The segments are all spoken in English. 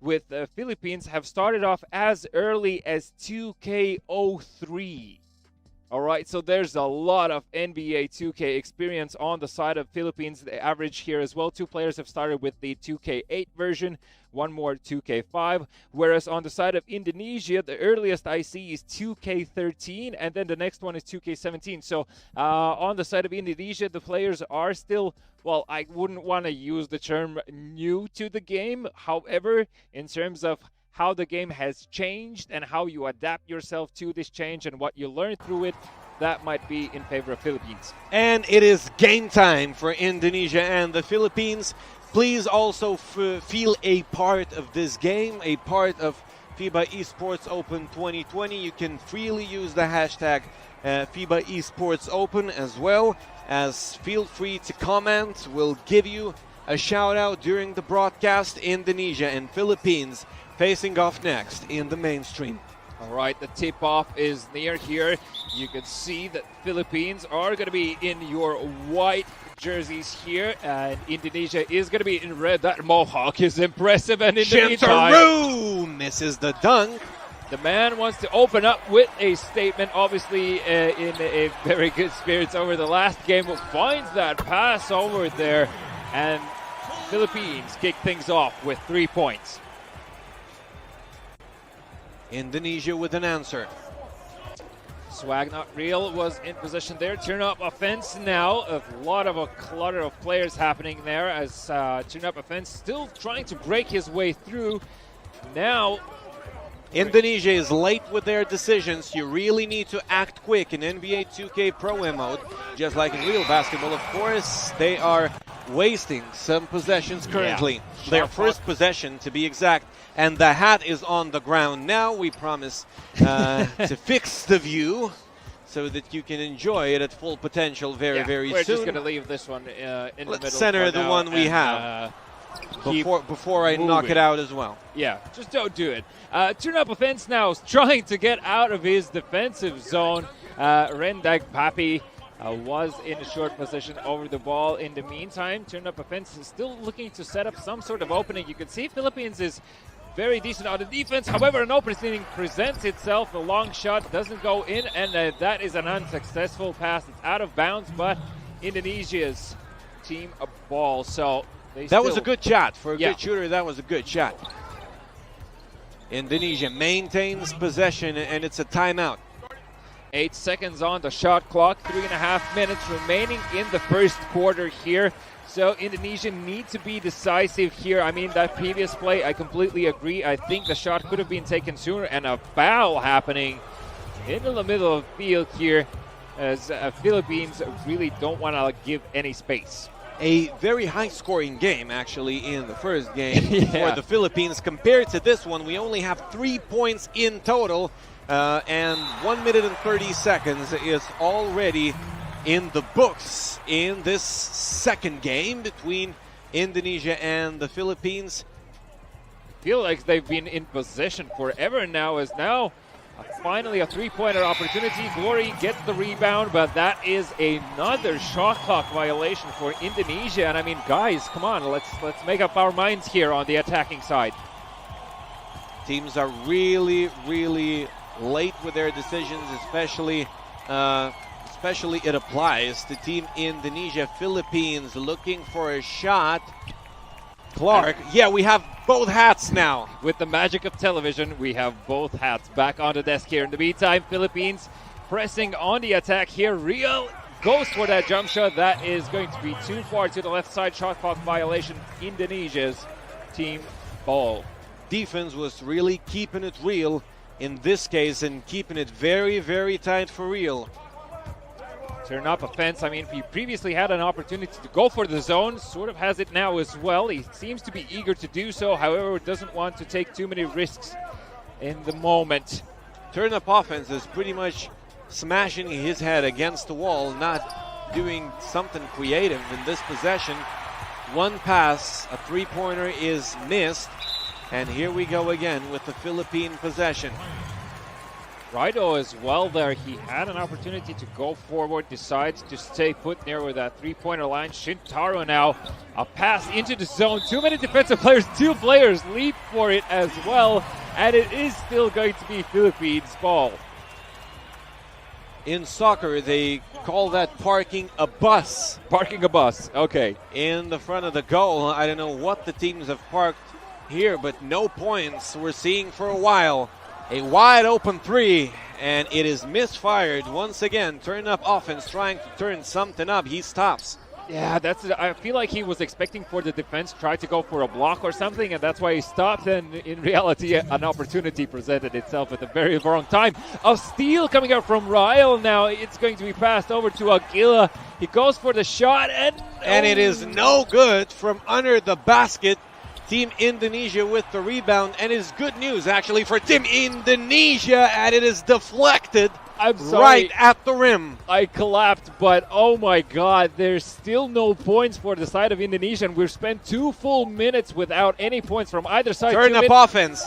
with the Philippines have started off as early as 2K03. All right, so there's a lot of NBA 2K experience on the side of Philippines. The average here as well. 2 players have started with the 2K8 version, 1 more 2K5. Whereas on the side of Indonesia, the earliest I see is 2K13, and then the next one is 2K17. So on the side of Indonesia, the players are still, well, I wouldn't want to use the term new to the game. However, in terms of how the game has changed and how you adapt yourself to this change and what you learn through it, that might be in favor of Philippines. And it is game time for Indonesia and the Philippines. Please also feel a part of this game, a part of FIBA Esports Open 2020. You can freely use the hashtag FIBA Esports Open, as well as feel free to comment. We'll give you a shout out during the broadcast. Indonesia and Philippines facing off next in the mainstream. All right, the tip-off is near here. You can see that Philippines are going to be in your white jerseys here, and Indonesia is going to be in red. That mohawk is impressive, and in the meantime, misses the dunk. The man wants to open up with a statement, obviously in a very good spirits over the last game, but finds that pass over there, and Philippines kick things off with 3 points. Indonesia with an answer. Swag Not Real was in position there. Turn up offense now. A lot of a clutter of players happening there as turn up offense still trying to break his way through. Now Indonesia is late with their decisions. You really need to act quick in NBA 2K Pro Am mode. Just like in real basketball, of course, they are wasting some possessions currently. Yeah. Their first possession, to be exact. And the hat is on the ground now. We promise to fix the view so that you can enjoy it at full potential very soon. We're just going to leave this one in the middle. Let's center the one we have before I knock it out as well. Yeah, just don't do it. Turn up offense now is trying to get out of his defensive zone. Rendag Papi was in a short position over the ball. In the meantime, turn up offense is still looking to set up some sort of opening. You can see Philippines is very decent on the defense. However, an opening presents itself. The long shot doesn't go in, and that is an unsuccessful pass. It's out of bounds, but Indonesia's team a ball. So that was a good shot. For a good shooter, that was a good shot. Indonesia maintains possession, and it's a timeout. 8 seconds on the shot clock. 3.5 minutes remaining in the first quarter here. So Indonesia needs to be decisive here. I mean, that previous play, I completely agree. I think the shot could have been taken sooner, and a foul happening in the middle of the field here as Philippines really don't want to give any space. A very high-scoring game, actually, in the first game for the Philippines. Compared to this one, we only have 3 points in total, and 1 minute and 30 seconds is already in the books in this second game between Indonesia and the Philippines. Feel like they've been in possession forever now, as now finally a three-pointer opportunity. Glory gets the rebound, but that is another shot clock violation for Indonesia. And I mean, guys, come on, let's make up our minds here on the attacking side. Teams are really late with their decisions, especially it applies to Team Indonesia. Philippines looking for a shot. Clark, we have both hats now. With the magic of television, we have both hats back on the desk here. In the meantime, Philippines pressing on the attack here. Real goes for that jump shot. That is going to be too far to the left side. Shot clock violation. Indonesia's team ball. Defense was really keeping it real in this case and keeping it very tight for real. Turn up offense. I mean, he previously had an opportunity to go for the zone, sort of has it now as well. He seems to be eager to do so, however, doesn't want to take too many risks in the moment. Turn up offense is pretty much smashing his head against the wall, not doing something creative in this possession. One pass, a three-pointer is missed, and here we go again with the Philippine possession. Rido as well there. He had an opportunity to go forward, decides to stay put near with that three-pointer line. Shintaro now, a pass into the zone. Too many defensive players, two players leap for it as well. And it is still going to be Philippines' ball. In soccer, they call that parking a bus. Parking a bus, okay. In the front of the goal. I don't know what the teams have parked here, but no points we're seeing for a while. A wide open three, and it is misfired once again. Turn up offense, trying to turn something up. He stops. Yeah, I feel like he was expecting for the defense, try to go for a block or something, and that's why he stopped. And in reality, an opportunity presented itself at the very wrong time. A steal coming out from Ryle now. It's going to be passed over to Aguila. He goes for the shot, and it is no good from under the basket. Team Indonesia with the rebound, and it's good news actually for Team Indonesia, and it is deflected right at the rim. I collapsed, but oh my god, there's still no points for the side of Indonesia, and we've spent 2 full minutes without any points from either side. Turn up offense.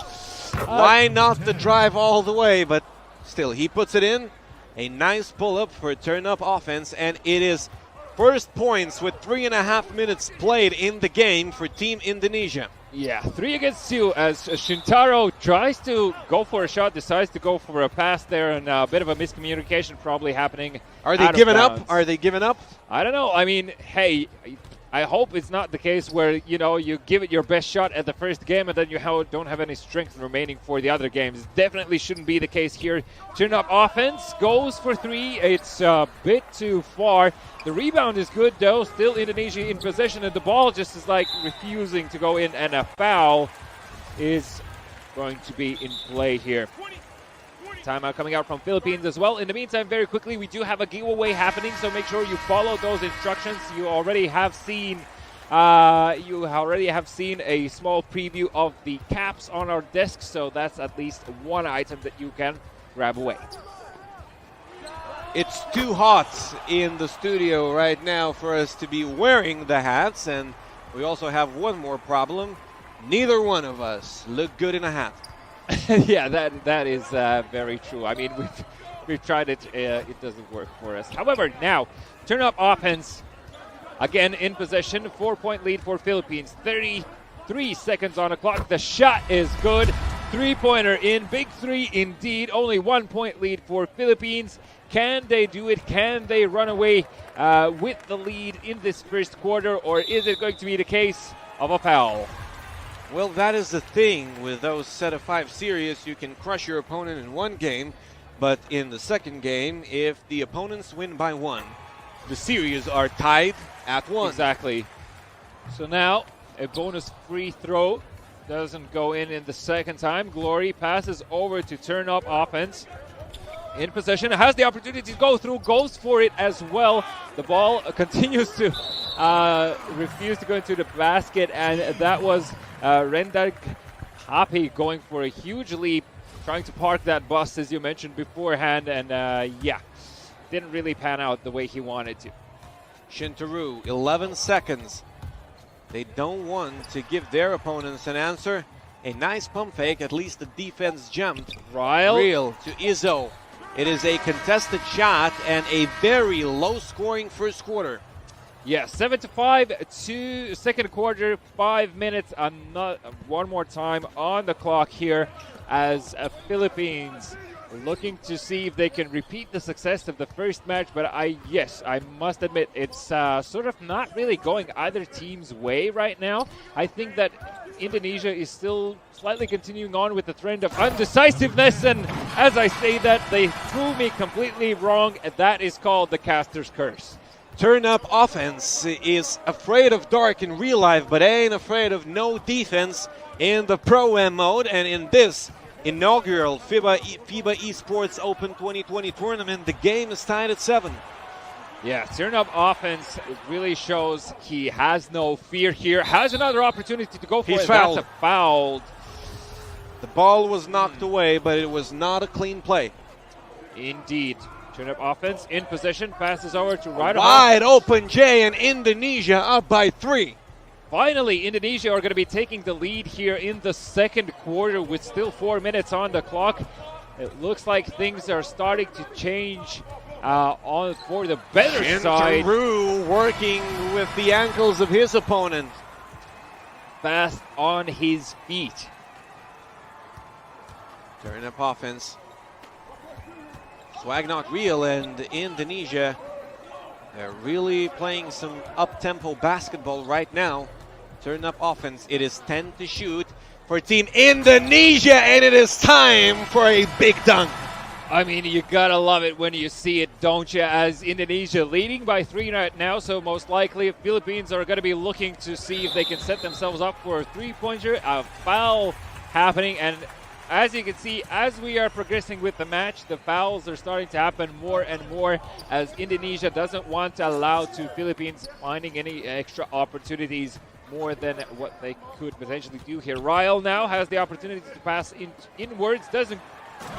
Why not the drive all the way, but still he puts it in. A nice pull-up for turn up offense, and it is first points with 3.5 minutes played in the game for Team Indonesia. Yeah, 3 against 2 as Shintaro tries to go for a shot, decides to go for a pass there, and a bit of a miscommunication probably happening. Are they giving up? Are they giving up? I don't know. I mean, hey, I hope it's not the case where, you know, you give it your best shot at the first game and then you don't have any strength remaining for the other games. Definitely shouldn't be the case here. Turn up offense, goes for 3. It's a bit too far. The rebound is good though. Still Indonesia in possession, and the ball just is like refusing to go in, and a foul is going to be in play here. Timeout coming out from Philippines as well. In the meantime, very quickly, we do have a giveaway happening, so make sure you follow those instructions. You already have seen a small preview of the caps on our desk, so that's at least one item that you can grab away. It's too hot in the studio right now for us to be wearing the hats, and we also have one more problem. Neither one of us look good in a hat. Yeah, that is very true. I mean, we've tried it. It doesn't work for us. However, now, turn up offense. Again, in possession. 4-point lead for Philippines. 33 seconds on the clock. The shot is good. Three-pointer in. Big three indeed. Only 1-point lead for Philippines. Can they do it? Can they run away with the lead in this first quarter? Or is it going to be the case of a foul? Well, that is the thing with those set of 5 series. You can crush your opponent in one game, but in the second game, if the opponents win by 1, the series are tied at 1. Exactly. So now, a bonus free throw doesn't go in the second time. Glory passes over to turn up offense. In possession, has the opportunity to go through, goes for it as well. The ball continues to refuse to go into the basket, and that was Rendag Happy going for a huge leap, trying to park that bus as you mentioned beforehand, and yeah, didn't really pan out the way he wanted to. Shintaro, 11 seconds. They don't want to give their opponents an answer. A nice pump fake, at least the defense jumped. Real to Izzo. It is a contested shot and a very low-scoring first quarter. Yeah, 7-5 to second quarter, 5 minutes. One more time on the clock here as Philippines looking to see if they can repeat the success of the first match. But I must admit, it's sort of not really going either team's way right now. I think that Indonesia is still slightly continuing on with the trend of undecisiveness, and as I say that, they threw me completely wrong, and that is called the caster's curse. Turn up offense is afraid of dark in real life, but ain't afraid of no defense in the Pro-Am mode. And in this inaugural FIBA Esports Open 2020 tournament, the game is tied at 7. Yeah, turn up offense, it really shows he has no fear here. Has another opportunity to go for it. Fouled. That's a foul. The ball was knocked away, but it was not a clean play. Indeed. Turn up offense, in possession, passes over to Rido. Wide open Jay, and Indonesia up by 3. Finally, Indonesia are going to be taking the lead here in the second quarter with still 4 minutes on the clock. It looks like things are starting to change on for the better side. Shintaru working with the ankles of his opponent. Fast on his feet. Turn up offense. Swag Not Real and Indonesia, they're really playing some up-tempo basketball right now. Turn up offense. It is 10 to shoot for Team Indonesia, and it is time for a big dunk. I mean, you gotta love it when you see it, don't you? As Indonesia leading by 3 right now, so most likely Philippines are going to be looking to see if they can set themselves up for a three-pointer. A foul happening, and as you can see, as we are progressing with the match, the fouls are starting to happen more and more as Indonesia doesn't want to allow to Philippines finding any extra opportunities more than what they could potentially do here. Ryle now has the opportunity to pass inwards, doesn't.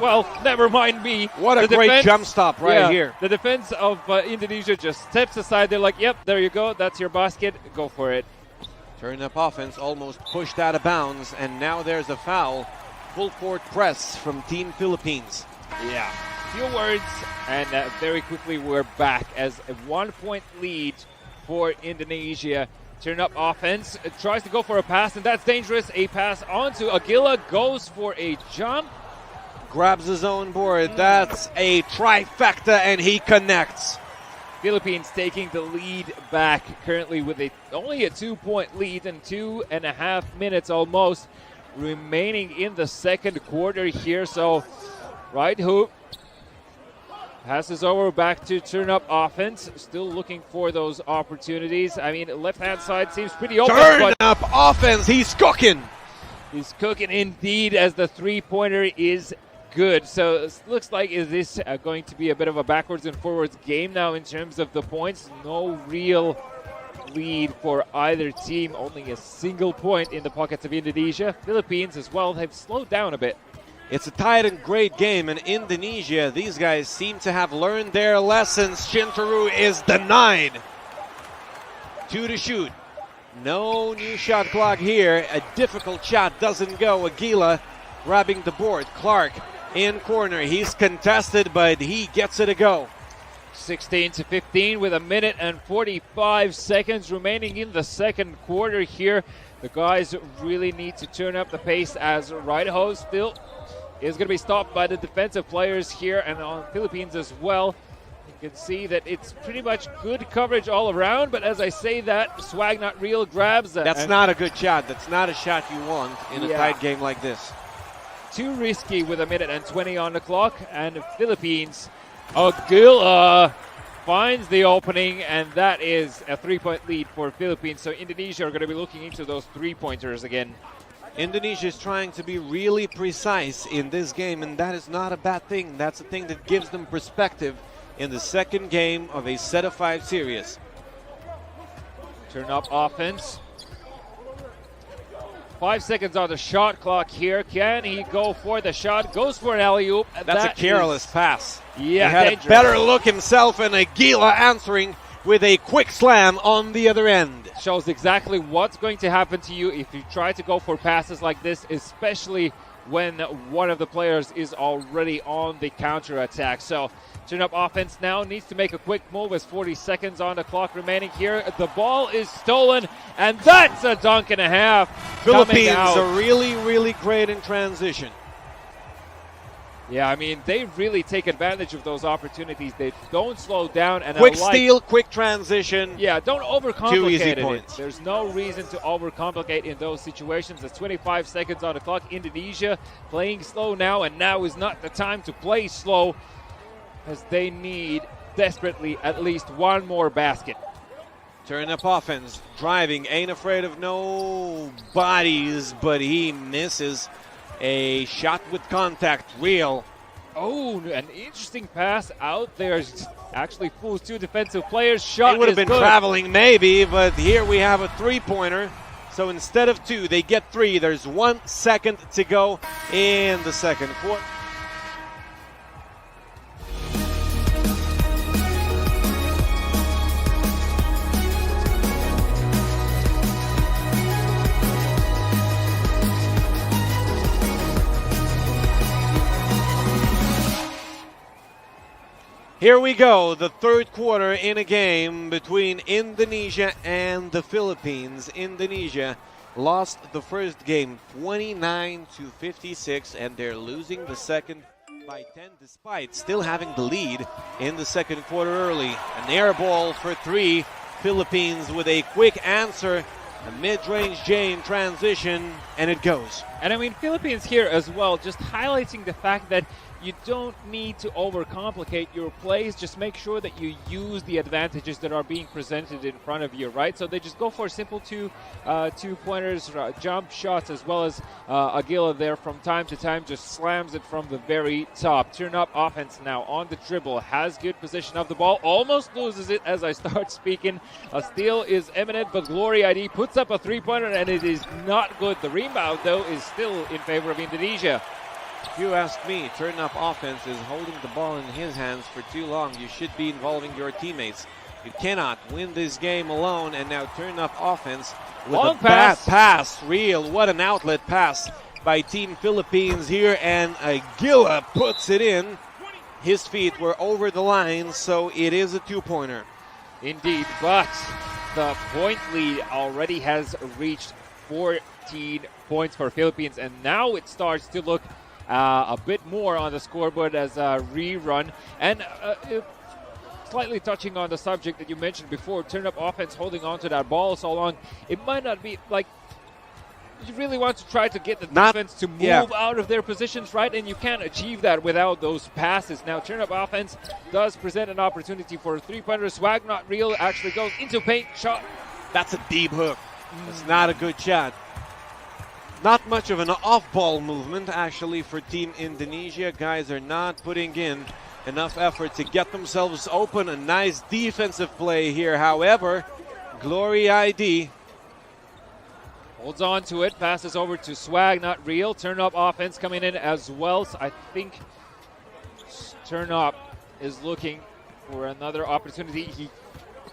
Well, never mind me. What a great jump stop right here. The defense of Indonesia just steps aside. They're like, yep, there you go. That's your basket. Go for it. Turn up offense, almost pushed out of bounds, and now there's a foul. Full court press from Team Philippines. Yeah, few words, and very quickly we're back as a 1-point lead for Indonesia. Turn up offense, tries to go for a pass, and that's dangerous. A pass onto Aguila, goes for a jump. Grabs his own board. That's a trifecta, and he connects. Philippines taking the lead back currently with only a 2-point lead and 2.5 minutes almost remaining in the second quarter here. So right hoop passes over back to turn up offense. Still looking for those opportunities. I mean, left-hand side seems pretty open. Turn up offense. He's cooking. He's cooking indeed as the three-pointer is good. So it looks like is this going to be a bit of a backwards and forwards game now in terms of the points. No real lead for either team. Only a single point in the pockets of Indonesia. Philippines as well have slowed down a bit. It's a tight and great game in Indonesia. These guys seem to have learned their lessons. Shintaru is denied. 2 to shoot. No new shot clock here. A difficult shot doesn't go. Aguila grabbing the board. Clark in corner. He's contested, but he gets it to go. 16 to 15 with 1:45 seconds remaining in the second quarter here. The guys really need to turn up the pace as Raiho still is going to be stopped by the defensive players here and on Philippines as well. You can see that it's pretty much good coverage all around, but as I say that, Swag Not Real grabs that. That's not a good shot. That's not a shot you want in a tight game like this. Too risky with 1:20 on the clock, and Philippines, Aguila finds the opening, and that is a 3-point lead for Philippines. So Indonesia are going to be looking into those three-pointers again. Indonesia is trying to be really precise in this game, and that is not a bad thing. That's a thing that gives them perspective in the second game of a set of 5 series. Turn up offense. 5 seconds on the shot clock here. Can he go for the shot? Goes for an alley-oop. That's a careless pass. Yeah, he had dangerous. a better look himself, and Aguila answering with a quick slam on the other end. Shows exactly what's going to happen to you if you try to go for passes like this, especially when one of the players is already on the counter-attack. So turn up offense now needs to make a quick move as 40 seconds on the clock remaining here. The ball is stolen, and that's a dunk and a half. Philippines are really, really great in transition. Yeah, I mean, they really take advantage of those opportunities. They don't slow down. And quick steal, quick transition. Yeah, don't overcomplicate 2 easy it. points. There's no reason to overcomplicate in those situations. There's 25 seconds on the clock. Indonesia playing slow now, and now is not the time to play slow as they need desperately at least one more basket. Turn up offense, driving, ain't afraid of no bodies, but he misses. A shot with contact, Real. Oh, an interesting pass out there. Actually fools 2 defensive players. Shot It would have been good. traveling maybe, but here we have a 3-pointer. So instead of 2, they get 3. There's 1 second to go in the second quarter. Here we go, the third quarter in a game between Indonesia and the Philippines. Indonesia lost the first game 29-56, and they're losing the second by 10 despite still having the lead in the second quarter early. An air ball for three. Philippines with a quick answer. A mid-range J in transition, and it goes. And I mean, Philippines here as well, just highlighting the fact that you don't need to overcomplicate your plays. Just make sure that you use the advantages that are being presented in front of you, right? So they just go for simple two-pointers, jump shots, as well as Aguila there from time to time just slams it from the very top. Turn up offense now on the dribble, has good position of the ball, almost loses it as I start speaking. A steal is imminent, but Glory ID puts up a three-pointer, and it is not good. The rebound, though, is still in favor of Indonesia. If you ask me, turn-up offense is holding the ball in his hands for too long. You should be involving your teammates. You cannot win this game alone, and now turn-up offense with Long a bad pass. pass. Real, what an outlet pass by Team Philippines here, and Aguila puts it in. His feet were over the line, so it is a two-pointer. Indeed, but the point lead already has reached 14 points for Philippines, and now it starts to look a bit more on the scoreboard as a rerun. And slightly touching on the subject that you mentioned before, turn-up offense holding on to that ball so long, it might not be like you really want to try to get the defense to move out of their positions, right? And you can't achieve that without those passes. Now, turn-up offense does present an opportunity for a three-pointer. Swag not real, actually goes into paint, shot. That's a deep hook. It's not a good shot. Not much of an off-ball movement, actually, for Team Indonesia. Guys are not putting in enough effort to get themselves open. A nice defensive play here. However, Glory ID holds on to it, passes over to Swag, not real. Turn-up offense coming in as well. So I think Turn-up is looking for another opportunity. He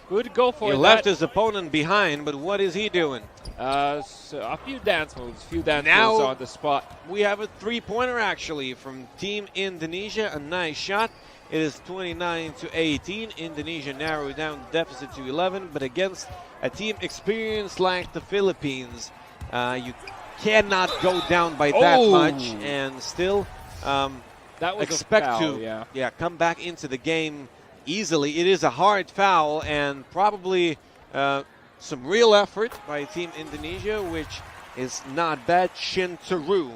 could go for He that. left his opponent behind, but what is he doing? So a few dance moves, moves Now on the spot. we have a three-pointer actually from Team Indonesia. A nice shot. It is 29-18. Indonesia narrowed down the deficit to 11, but against a team experienced like the Philippines, you cannot go down by that much and still That was expect a foul, to come back into the game easily. It is a hard foul and probably some real effort by Team Indonesia, which is not bad. Shintaru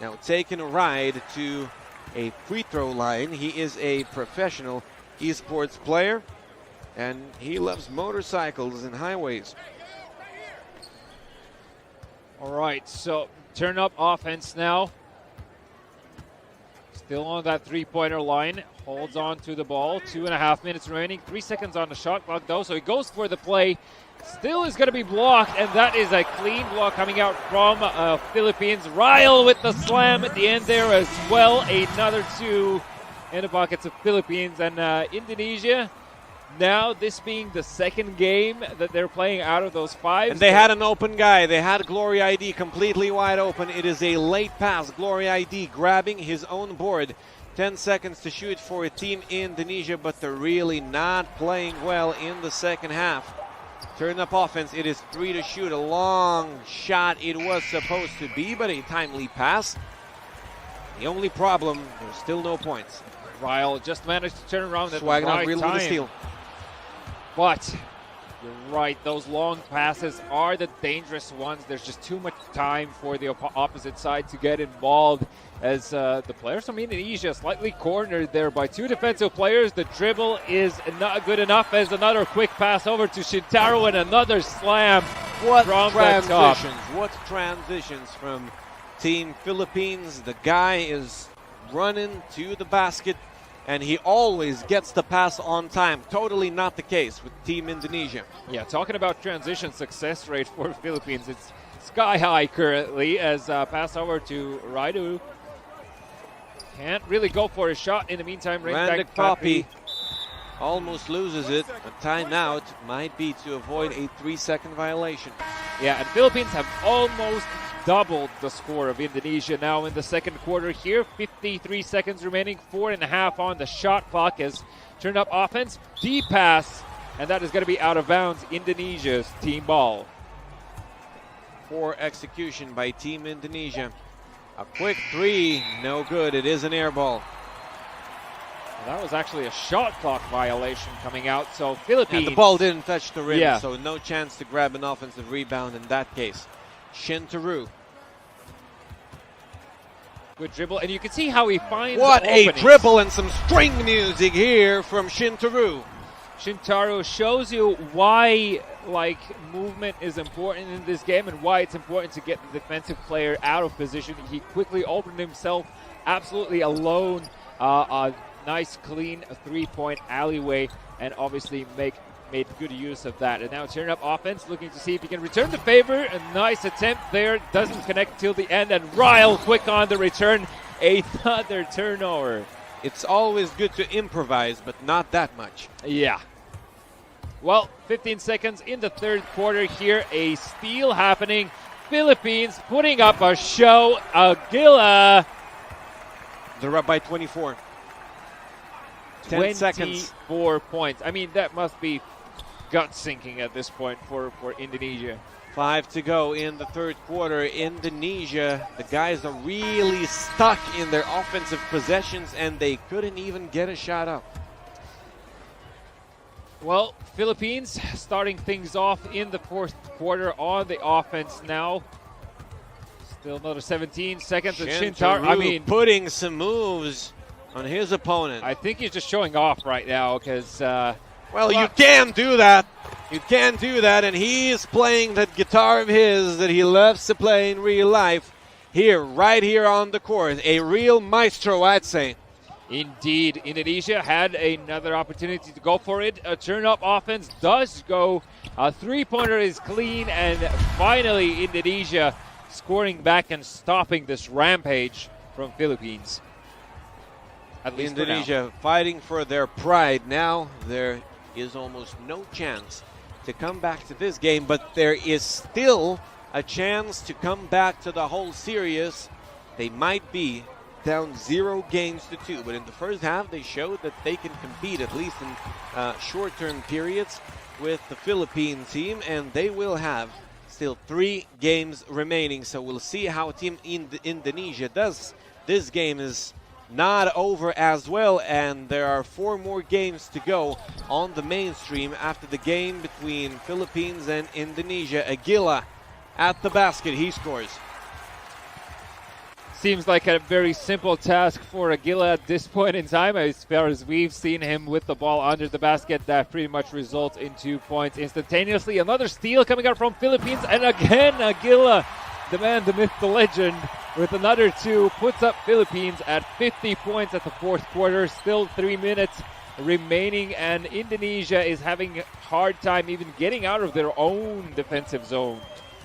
now taking a ride to a free throw line. He is a professional esports player, and he loves motorcycles and highways. All right, so turn-up offense now. Still on that three-pointer line. Holds on to the ball. 2.5 minutes remaining. 3 seconds on the shot clock, though. So he goes for the play. Still is going to be blocked, and that is a clean block coming out from Philippines. Ryle with the slam at the end there as well. Another two in the pockets of Philippines. And Indonesia, now this being the second game that they're playing out of those five. And they had an open guy. They had Glory ID completely wide open. It is a late pass. Glory ID grabbing his own board. 10 seconds to shoot for Team Indonesia, but they're really not playing well in the second half. Turn up offense. It is 3 to shoot. A long shot it was supposed to be, but a timely pass. The only problem, there's still no points. Ryle just managed to turn around at Swag the not right really time. with a steal. But you're right, those long passes are the dangerous ones. There's just too much time for the opposite side to get involved, as the players from Indonesia slightly cornered there by two defensive players. The dribble is not good enough, as another quick pass over to Shintaro and another slam What from the top. What transitions from Team Philippines. The guy is running to the basket, and he always gets the pass on time. Totally not the case with Team Indonesia. Yeah, talking about transition success rate for Philippines, it's sky high currently, as pass over to Raidu. Can't really go for a shot in the meantime. Randic Poppy almost loses it. A timeout might be to avoid a 3-second violation. Yeah, and Philippines have almost doubled the score of Indonesia now in the second quarter here. 53 seconds remaining, 4.5 on the shot clock as turned up offense, deep pass, and that is going to be out of bounds. Indonesia's team ball. Poor execution by Team Indonesia. A quick three, no good. It is an air ball. That was actually a shot clock violation coming out. So Philippines. Yeah, the ball didn't touch the rim, Yeah. so no chance to grab an offensive rebound in that case. Shintaru. Good dribble, and you can see how he finds What a openings. dribble and some string music here from Shintaru. Shintaro shows you why movement is important in this game and why it's important to get the defensive player out of position. He quickly opened himself absolutely alone. A nice clean three-point alleyway, and obviously made good use of that. And now turn up offense, looking to see if he can return the favor. A nice attempt there, doesn't connect till the end, and Ryle quick on the return. Another turnover. It's always good to improvise, but not that much. Yeah. Well, 15 seconds in the third quarter here. A steal happening. Philippines putting up a show. Aguila. They're up by 24. 10 seconds. 24 points. I mean, that must be gut-sinking at this point for Indonesia. 5 to go in the third quarter. Indonesia, the guys are really stuck in their offensive possessions, and they couldn't even get a shot up. Well, Philippines starting things off in the fourth quarter on the offense now. Still another 17 seconds. Shintaru I mean, putting some moves on his opponent. I think he's just showing off right now because... well, you can do that. You can do that, and he is playing that guitar of his that he loves to play in real life here, right here on the court. A real maestro, I'd say. Indeed, Indonesia had another opportunity to go for it. A turn-up offense does go. A three-pointer is clean, and finally Indonesia scoring back and stopping this rampage from Philippines. At least Indonesia fighting for their pride. Now there is almost no chance to come back to this game, but there is still a chance to come back to the whole series. They might be down 0 games to 2, but in the first half they showed that they can compete at least in short-term periods with the Philippine team, and they will have still 3 games remaining, so we'll see how Team Indonesia does. This game is not over as well, and there are 4 more games to go on the mainstream after the game between Philippines and Indonesia. Aguila at the basket, he scores. Seems like a very simple task for Aguila at this point in time. As far as we've seen him with the ball under the basket, that pretty much results in 2 points instantaneously. Another steal coming out from Philippines, and again Aguila, the man, the myth, the legend, with another 2, puts up Philippines at 50 points at the fourth quarter. Still 3 minutes remaining, and Indonesia is having a hard time even getting out of their own defensive zone.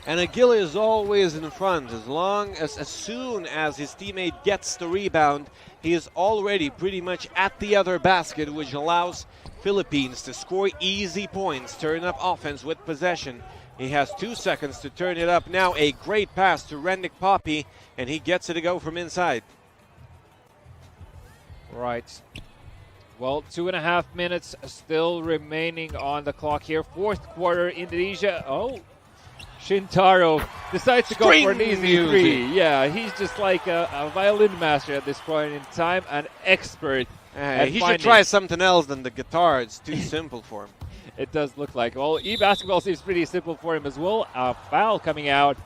And Aguila is always in front. As soon as his teammate gets the rebound, he is already pretty much at the other basket, which allows Philippines to score easy points, turn up offense with possession. He has 2 seconds to turn it up now. A great pass to Rennick Poppy, and he gets it to go from inside. Right. Well, 2.5 minutes still remaining on the clock here. Fourth quarter, Indonesia. Oh, Shintaro decides to go for an easy three. Yeah, he's just like a violin master at this point in time, an expert. He should try something else than the guitar. It's too simple for him. It does look like. Well, e-basketball seems pretty simple for him as well. A foul coming out.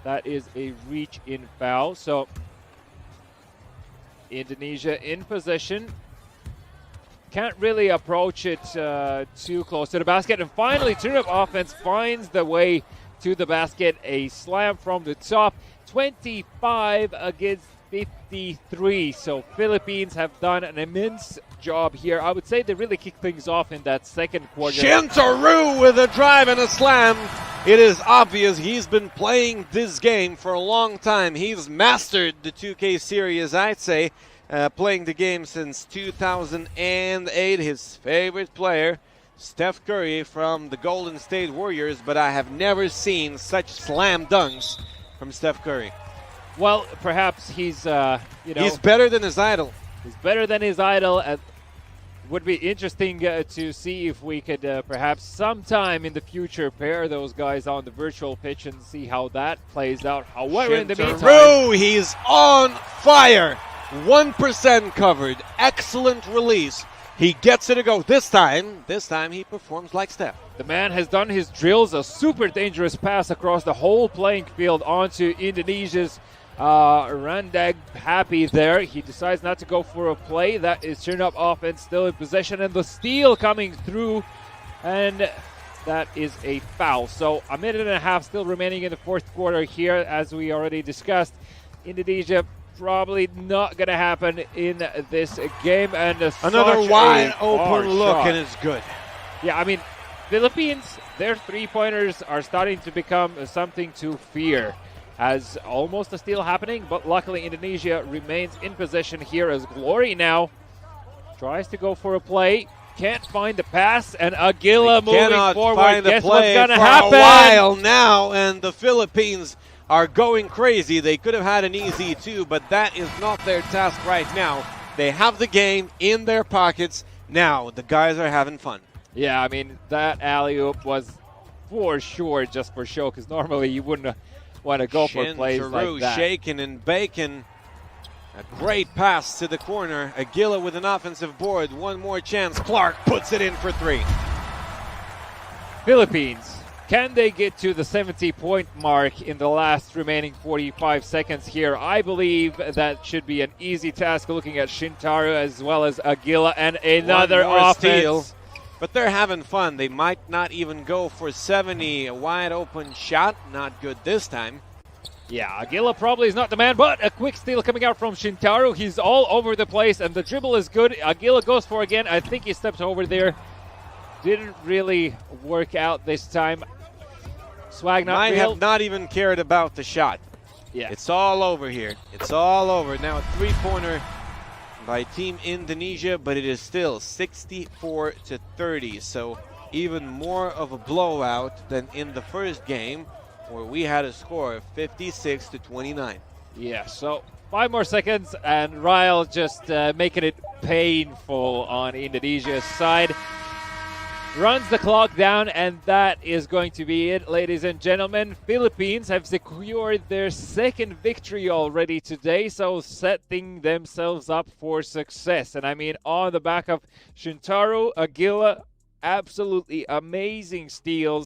That is a reach-in foul. So Indonesia in possession. Can't really approach it too close to the basket. And finally, turn-up offense finds the way to the basket. A slam from the top. 25 against 53. So Philippines have done an immense job here. I would say they really kicked things off in that second quarter. Shintaru with a drive and a slam. It is obvious he's been playing this game for a long time. He's mastered the 2K series, I'd say. Playing the game since 2008. His favorite player, Steph Curry from the Golden State Warriors, but I have never seen such slam dunks from Steph Curry. Well, perhaps he's, He's better than his idol. He's better than his idol. And would be interesting to see if we could perhaps sometime in the future pair those guys on the virtual pitch and see how that plays out. However, in the meantime, he's on fire. 1% covered. Excellent release. He gets it to go. This time he performs like Steph. The man has done his drills. A super dangerous pass across the whole playing field onto Indonesia's Randag Happy there. He decides not to go for a play. That is turned up offense still in possession, and the steal coming through, and that is a foul. So a minute and a half still remaining in the fourth quarter here, as we already discussed. Indonesia probably not going to happen in this game, and another wide open look shot. And it's good. Yeah, I mean, Philippines, their three-pointers are starting to become something to fear, as almost a steal happening, but luckily Indonesia remains in possession here as Glory now tries to go for a play, can't find the pass, and Aguila moving forward. Guess what's going to happen? A while now, and the Philippines are going crazy. They could have had an easy two, but that is not their task right now. They have the game in their pockets. Now the guys are having fun. Yeah, I mean, that alley-oop was for sure just for show, because normally you wouldn't want to go for plays like that. Shaking and baking. A great pass to the corner. Aguila with an offensive board. One more chance. Clark puts it in for three. Philippines, can they get to the 70-point mark in the last remaining 45 seconds here? I believe that should be an easy task, looking at Shintaro as well as Aguila, and another offense. Steal. But they're having fun. They might not even go for 70. A wide open shot. Not good this time. Yeah, Aguila probably is not the man, but a quick steal coming out from Shintaro. He's all over the place, and the dribble is good. Aguila goes for again. I think he stepped over there. Didn't really work out this time. Swag not might real. have not even cared about the shot. Yeah. It's all over here. It's all over. Now a three-pointer by Team Indonesia, but it is still 64-30. So even more of a blowout than in the first game, where we had a score of 56-29. Yeah, so 5 more seconds, and Ryle just making it painful on Indonesia's side. Runs the clock down, and that is going to be it, ladies and gentlemen. Philippines have secured their second victory already today, so setting themselves up for success. And I mean, on the back of Shintaro, Aguila, absolutely amazing steals.